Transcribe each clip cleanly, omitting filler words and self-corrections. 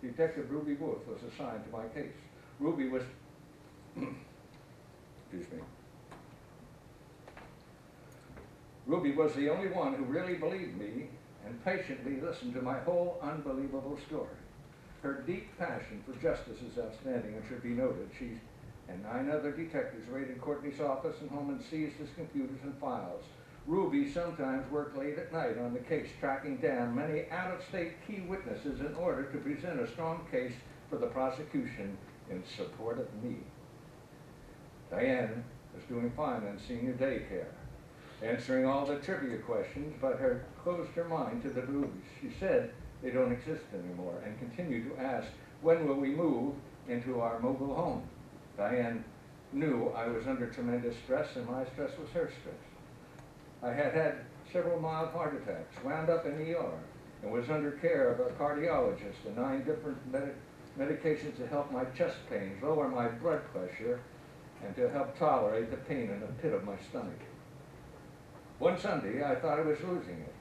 Detective Ruby Wolf was assigned to my case. Ruby was, excuse me. Ruby was the only one who really believed me and patiently listened to my whole unbelievable story. Her deep passion for justice is outstanding and should be noted. She and 9 other detectives raided Courtney's office and home and seized his computers and files. Ruby sometimes worked late at night on the case, tracking down many out-of-state key witnesses in order to present a strong case for the prosecution in support of me. Diane was doing fine in senior daycare, answering all the trivia questions, but had closed her mind to the movies. She said they don't exist anymore and continued to ask, when will we move into our mobile home? Diane knew I was under tremendous stress, and my stress was her stress. I had had several mild heart attacks, wound up in ER, and was under care of a cardiologist and 9 different medications to help my chest pains, lower my blood pressure, and to help tolerate the pain in the pit of my stomach. One Sunday, I thought I was losing it.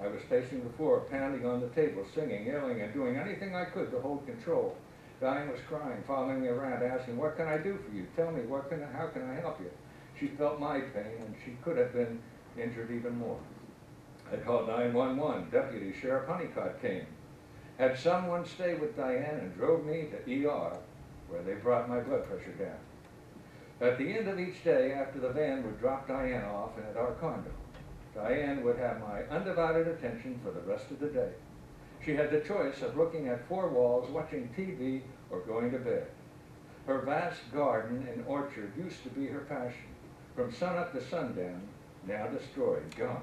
I was pacing the floor, pounding on the table, singing, yelling, and doing anything I could to hold control. Diane was crying, following me around, asking, what can I do for you? Tell me, how can I help you? She felt my pain, and she could have been injured even more. I called 911. Deputy Sheriff Honeycutt came, had someone stay with Diane, and drove me to ER, where they brought my blood pressure down. At the end of each day, after the van would drop Diane off at our condo, Diane would have my undivided attention for the rest of the day. She had the choice of looking at 4 walls, watching TV, or going to bed. Her vast garden and orchard used to be her passion. From sunup to sundown, now destroyed, gone.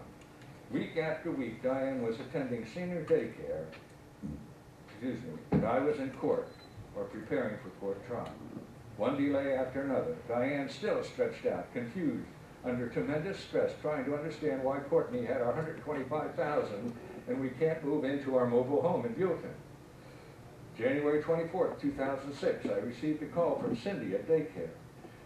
Week after week, Diane was attending senior daycare, and I was in court, or preparing for court trial. One delay after another, Diane still stretched out, confused, under tremendous stress, trying to understand why Courtney had our $125,000 and we can't move into our mobile home in Buellton. January 24th, 2006, I received a call from Cindy at daycare.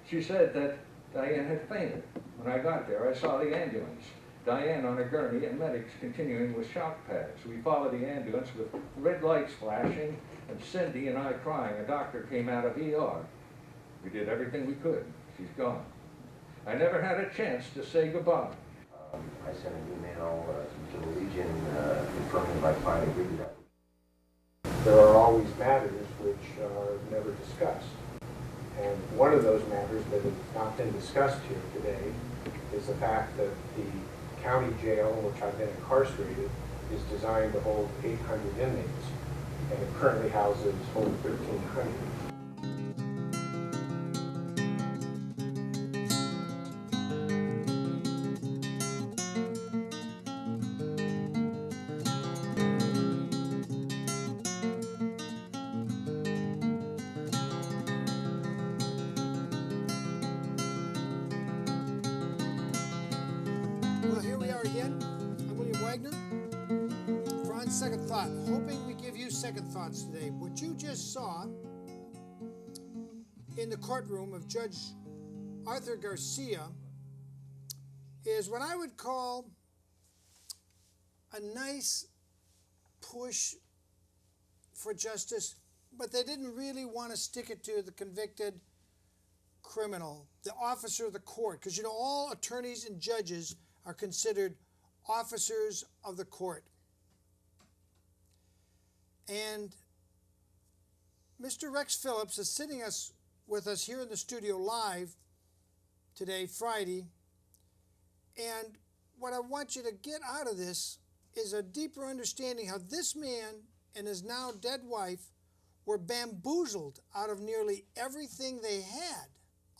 She said that Diane had fainted. When I got there, I saw the ambulance. Diane on a gurney and medics continuing with shock pads. We followed the ambulance with red lights flashing and Cindy and I crying. A doctor came out of ER. We did everything we could. She's gone. I never had a chance to say goodbye. I sent an email to the Legion confirming my client agreed to that. There are always matters which are never discussed. And one of those matters that has not been discussed here today is the fact that the county jail in which I've been incarcerated is designed to hold 800 inmates, and it currently houses over 1,300. Well, here we are again. I'm William Wagener. For On Second Thought, hoping we give you second thoughts today. What you just saw in the courtroom of Judge Art Garcia is what I would call a nice push for justice, but they didn't really want to stick it to the convicted criminal, the officer of the court, because you know all attorneys and judges are considered officers of the court. And Mr. Rex Phillips is sitting with us here in the studio live today, Friday, and what I want you to get out of this is a deeper understanding how this man and his now dead wife were bamboozled out of nearly everything they had,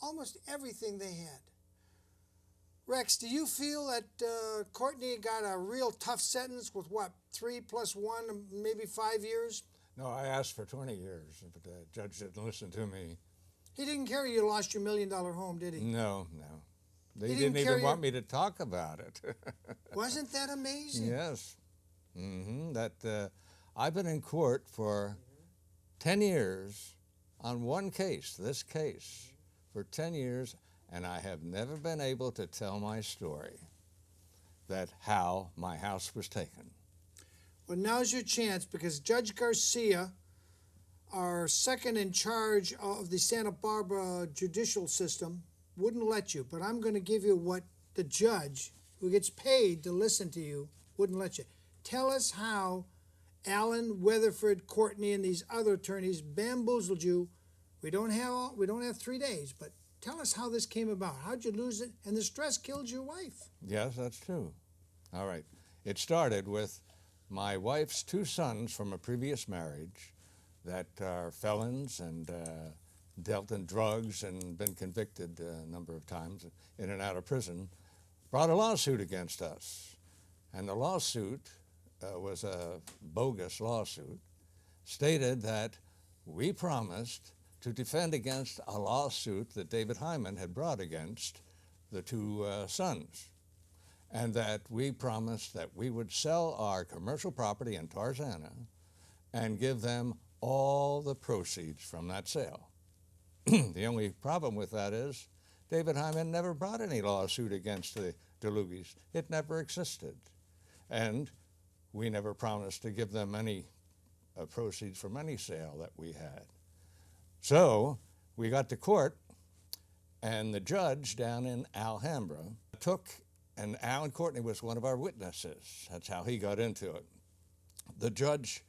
almost everything they had. Rex, do you feel that Courtney got a real tough sentence with what, 3 + 1, maybe 5 years? No, I asked for 20 years, but the judge didn't listen to me. He didn't care you lost your $1 million home, did he? No. They didn't even want me to talk about it. Wasn't that amazing? Yes. I've been in court for 10 years on one case, this case, for 10 years, and I have never been able to tell my story, that how my house was taken. Well, now's your chance, because Judge Garcia, our second in charge of the Santa Barbara judicial system, wouldn't let you. But I'm going to give you what the judge, who gets paid to listen to you, wouldn't let you. Tell us how Alan, Weatherford, Courtney, and these other attorneys bamboozled you. We don't have 3 days, but tell us how this came about. How'd you lose it? And the stress killed your wife. Yes, that's true. All right. It started with my wife's 2 sons from a previous marriage that are felons and dealt in drugs and been convicted a number of times in and out of prison, brought a lawsuit against us. And the lawsuit was a bogus lawsuit, stated that we promised to defend against a lawsuit that David Hyman had brought against the 2 sons, and that we promised that we would sell our commercial property in Tarzana and give them all the proceeds from that sale. The only problem with that is David Hyman never brought any lawsuit against the DeLugis. It never existed. And we never promised to give them any proceeds from any sale that we had. So we got to court, and the judge down in Alhambra took, and Alan Courtney was one of our witnesses. That's how he got into it. The judge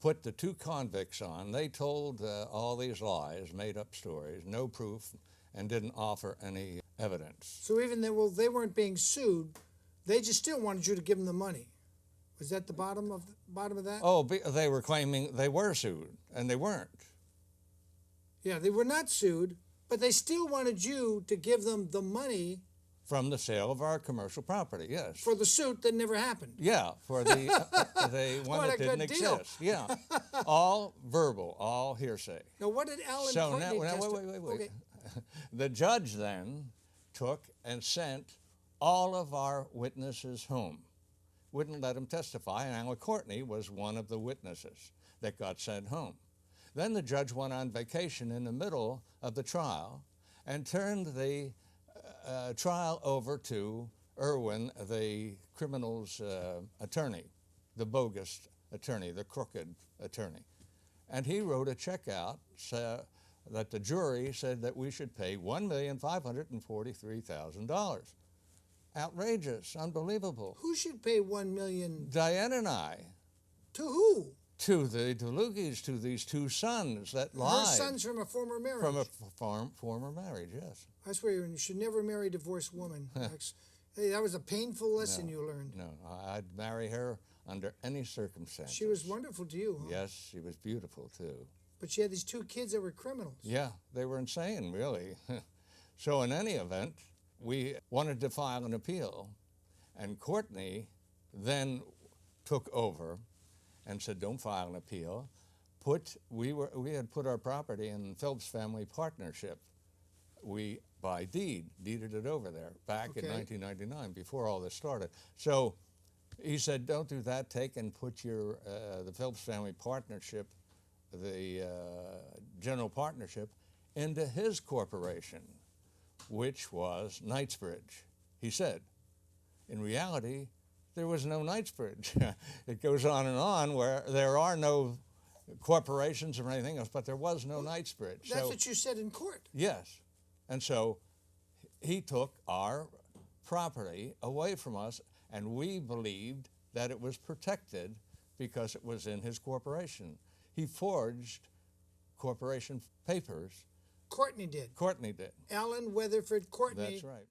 put the 2 convicts on. They told all these lies, made up stories, no proof, and didn't offer any evidence. So even though they weren't being sued, they just still wanted you to give them the money. Was that the bottom of that? Oh, they were claiming they were sued, and they weren't. Yeah, they were not sued, but they still wanted you to give them the money From the sale of our commercial property, yes. for the suit that never happened. Yeah, for the one What that a didn't good deal. exist. Yeah, all verbal, all hearsay. Now, what did Alan So Courtney now, testify? wait. Okay. The judge then took and sent all of our witnesses home. Wouldn't let them testify, and Alan Courtney was one of the witnesses that got sent home. Then the judge went on vacation in the middle of the trial and turned the trial over to Irwin, the criminal's attorney, the bogus attorney, the crooked attorney. And he wrote a check out that the jury said that we should pay $1,543,000. Outrageous, unbelievable. Who should pay $1 million? Diane and I. To who? To the DeLugis, to these 2 sons that lied. Her sons from a former marriage. From a former marriage, yes. I swear, you should never marry a divorced woman. Hey, that was a painful lesson you learned. No, I'd marry her under any circumstances. She was wonderful to you, huh? Yes, she was beautiful too. But she had these 2 kids that were criminals. Yeah, they were insane, really. So in any event, we wanted to file an appeal, and Courtney then took over and said, don't file an appeal. We had put our property in Phillips Family Partnership. We, by deeded it over there back in 1999, before all this started. So he said, don't do that. Take and put the Phillips Family Partnership, the general partnership, into his corporation, which was Knightsbridge. He said, in reality, there was no Knightsbridge. It goes on where there are no corporations or anything else, but there was no Knightsbridge. That's what you said in court. Yes. And so he took our property away from us, and we believed that it was protected because it was in his corporation. He forged corporation papers. Courtney did. Courtney did. Alan Weatherford Courtney. That's right.